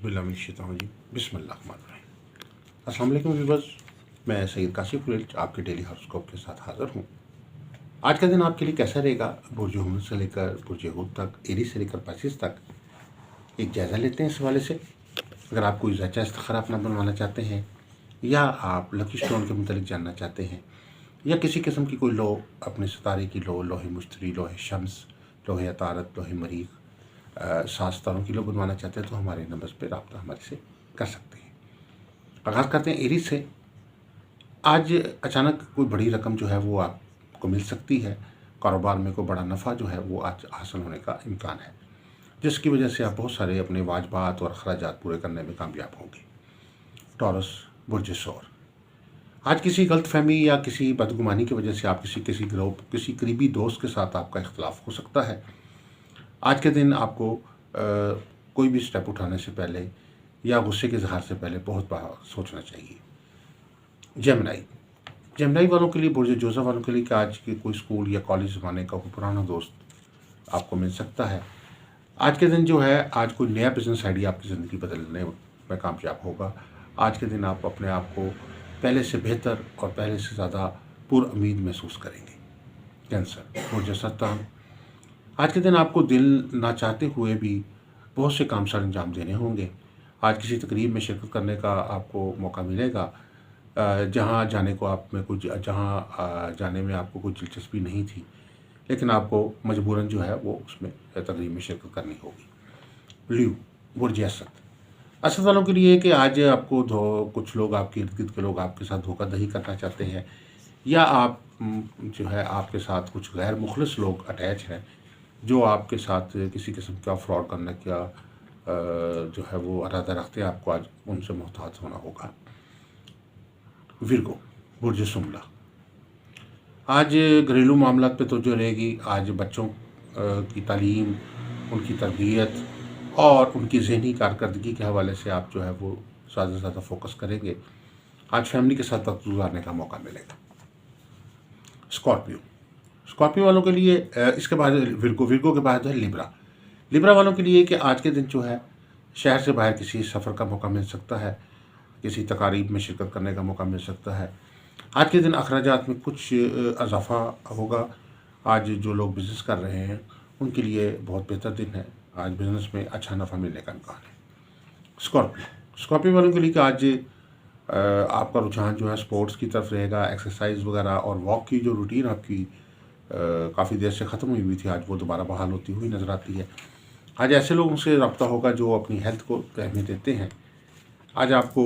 औज़ुबिल्लाहिमिनश्शैतानिर्रजीम बिस्मिल्लाहिर्रहमानिर्रहीम। अस्सलाम वालेकुम व्यूअर्स, मैं सैयद काशिफ कुरैश आपके डेली हॉरोस्कोप के साथ हाज़िर हूँ। आज का दिन आपके लिए कैसा रहेगा, बुर्ज हुमस से लेकर बुर्ज हूत तक, एरीज से लेकर पाइसिस तक एक जायज़ा लेते हैं इस हवाले से। अगर आप कोई ज़चा इस्तिखारा अपना बनवाना चाहते हैं, या आप लकी स्टोन के मुतालिक जानना चाहते हैं, या किसी किस्म की कोई लो अपने सितारे की लो, लोहे मुश्तरी, लोहे शम्स, लोहे अतारत, लोहे मरीख, 7 सितारों की लो बनवाना चाहते हैं, तो हमारे नंबर पर रब्ता हमारे से कर सकते हैं। आगाज़ करते हैं एरीज से। आज अचानक कोई बड़ी रकम जो है वो आपको मिल सकती है। कारोबार में कोई बड़ा नफ़ा जो है वो आज हासिल होने का इम्कान है, जिसकी वजह से आप बहुत सारे अपने वाजबात और अखराजात पूरे करने में कामयाब होंगे। टॉरस बुर्ज सौर, आज किसी गलत फहमी या किसी बदगुमानी की वजह से आप किसी करीबी दोस्त के साथ आपका इख्तलाफ हो सकता है। आज के दिन आपको कोई भी स्टेप उठाने से पहले या गुस्से के इजहार से पहले बहुत बार सोचना चाहिए। जेमिनी वालों के लिए, बुर्ज जोज़ा वालों के लिए कि आज के कोई स्कूल या कॉलेज ज़माने का कोई पुराना दोस्त आपको मिल सकता है। आज के दिन जो है, आज कोई नया बिजनेस आइडिया आपकी ज़िंदगी बदलने में कामयाब होगा। आज के दिन आप अपने आप को पहले से बेहतर और पहले से ज़्यादा पुरउम्मीद महसूस करेंगे। कैंसर बुर्ज सरतान, आज के दिन आपको दिल ना चाहते हुए भी बहुत से काम सर अंजाम देने होंगे। आज किसी तकरीब में शिरकत करने का आपको मौका मिलेगा, जहाँ जाने में आपको कोई दिलचस्पी नहीं थी, लेकिन आपको मजबूरन जो है वो उसमें तकरीब में शिरकत करनी होगी। ल्यू बुर्ज असद वालों के लिए कि आज आपको कुछ लोग, आपके इर्द गिर्द के लोग आपके साथ धोखाधड़ी करना चाहते हैं, या आप जो है आपके साथ कुछ गैर मुखलिस लोग अटैच हैं जो आपके साथ किसी किस्म का फ्रॉड करने का जो है वो इरादा रखते हैं। आपको आज उनसे मुहतात होना होगा। विर्गो बुर्ज सुमला, आज घरेलू मामलात पे तवज्जो रहेगी। आज बच्चों की तालीम, उनकी तरबियत और उनकी ज़हनी कारकर्दगी के हवाले से आप जो है वो ज़्यादा से ज़्यादा फोकस करेंगे। आज फैमिली के साथ वक्त गुजारने का मौका मिलेगा। स्कॉर्पियो वालों के लिए इसके बाद विर्गो के बाद है लिब्रा वालों के लिए कि आज के दिन जो है शहर से बाहर किसी सफ़र का मौका मिल सकता है, किसी तकारीब में शिरकत करने का मौका मिल सकता है। आज के दिन अखराजात में कुछ इजाफा होगा। आज जो लोग बिज़नेस कर रहे हैं उनके लिए बहुत बेहतर दिन है। आज बिज़नेस में अच्छा नफ़ा मिलने का इम्कान है। स्कॉर्पियो वालों के लिए कि आज आपका रुझान जो है स्पोर्ट्स की तरफ रहेगा। एक्सरसाइज वगैरह और वॉक की जो रूटीन आपकी काफ़ी देर से ख़त्म हुई थी, आज वो दोबारा बहाल होती हुई नज़र आती है। आज ऐसे लोगों से रब्ता होगा जो अपनी हेल्थ को अहमियत देते हैं। आज आपको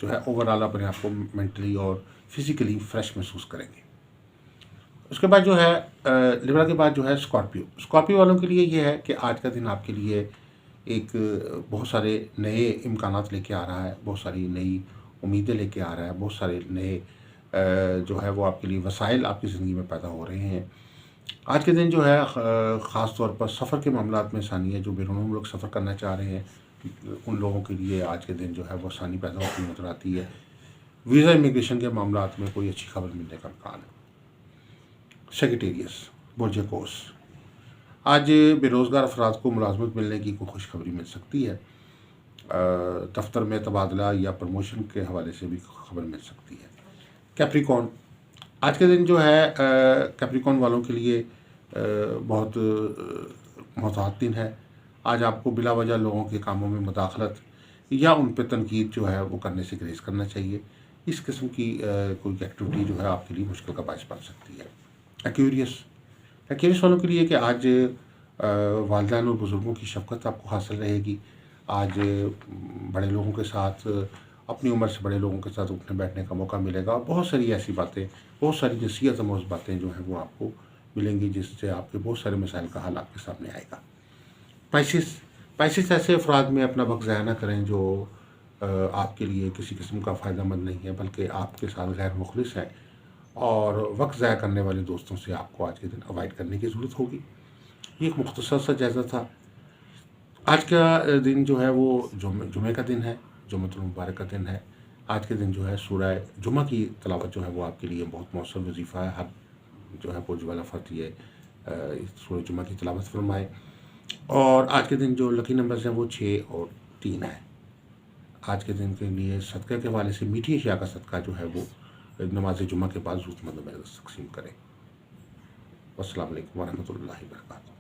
जो है ओवरऑल अपने आप को मेंटली और फिज़िकली फ्रेश महसूस करेंगे। उसके बाद जो है लिब्रा के बाद जो है स्कॉर्पियो वालों के लिए ये है कि आज का दिन आपके लिए एक बहुत सारे नए इम्कानात लेके आ रहा है, बहुत सारी नई उम्मीदें लेके आ रहा है, बहुत सारे नए जो है वो आपके लिए वसाइल आपकी ज़िंदगी में पैदा हो रहे हैं। आज के दिन जो है ख़ास तौर पर सफ़र के मामलात में आसानी है। जो बैरून मुल्क सफ़र करना चाह रहे हैं उन लोगों के लिए आज के दिन जो है वो आसानी पैदा होती नजर आती है। वीज़ा इमिग्रेशन के मामलात में कोई अच्छी खबर मिलने का इम्कान है। सेक्रेटेरियस बुर्ज कोस, आज बेरोज़गार अफराद को मुलाजमत मिलने की कोई खुशखबरी मिल सकती है। दफ्तर में तबादला या प्रमोशन के हवाले से भी खबर मिल सकती है। कैप्रिकॉन, आज के दिन जो है कैप्रिकॉन वालों के लिए बहुत मोहतात दिन है। आज आपको बिला वजह लोगों के कामों में मुदाखलत या उन पर तनकीद जो है वो करने से ग्रेज़ करना चाहिए। इस किस्म की कोई एक्टिविटी जो है आपके लिए मुश्किल का बायस बन सकती है। एक्यूरियस वालों के लिए कि आज वालिदैन और बुज़ुर्गों की शफ़क़त आपको हासिल रहेगी। आज बड़े लोगों के साथ, अपनी उम्र से बड़े लोगों के साथ उठने बैठने का मौका मिलेगा, और बहुत सारी ऐसी बातें, बहुत सारी नसीहत आमोज़ बातें जो हैं वो आपको मिलेंगी, जिससे आपके बहुत सारे मसाइल का हल आपके सामने आएगा। पाइसिस ऐसे अफराद में अपना वक्त ज़ाया ना करें जो आपके लिए किसी किस्म का फ़ायदा मंद नहीं है, बल्कि आपके साथ गैर मुखलिस है, और वक्त ज़ाया करने वाले दोस्तों से आपको आज के दिन अवॉइड करने की ज़रूरत होगी। ये एक मुख्तसर सा जायज़ा था। आज का दिन जो है वो जुमे का दिन है, जुम्मतुल मुबारक का दिन है। आज के दिन जो है सूरह जुमा की तिलावत जो है वो आपके लिए बहुत मौसर वजीफ़ा है। हर जो है बुर्ज वाला फ़र्द ये सूरह जुमा की तिलावत फरमाए। और आज के दिन जो लकी नंबर्स हैं वो 6 और 3 ہے۔ آج کے دن کے لیے صدقے کے حوالے سے میٹھی اشیاء کا صدقہ جو ہے وہ نماز جمعہ کے بعد ضرورت مندوں میں تقسیم کریں۔ السلام علیکم ورحمۃ اللہ وبرکاتہ۔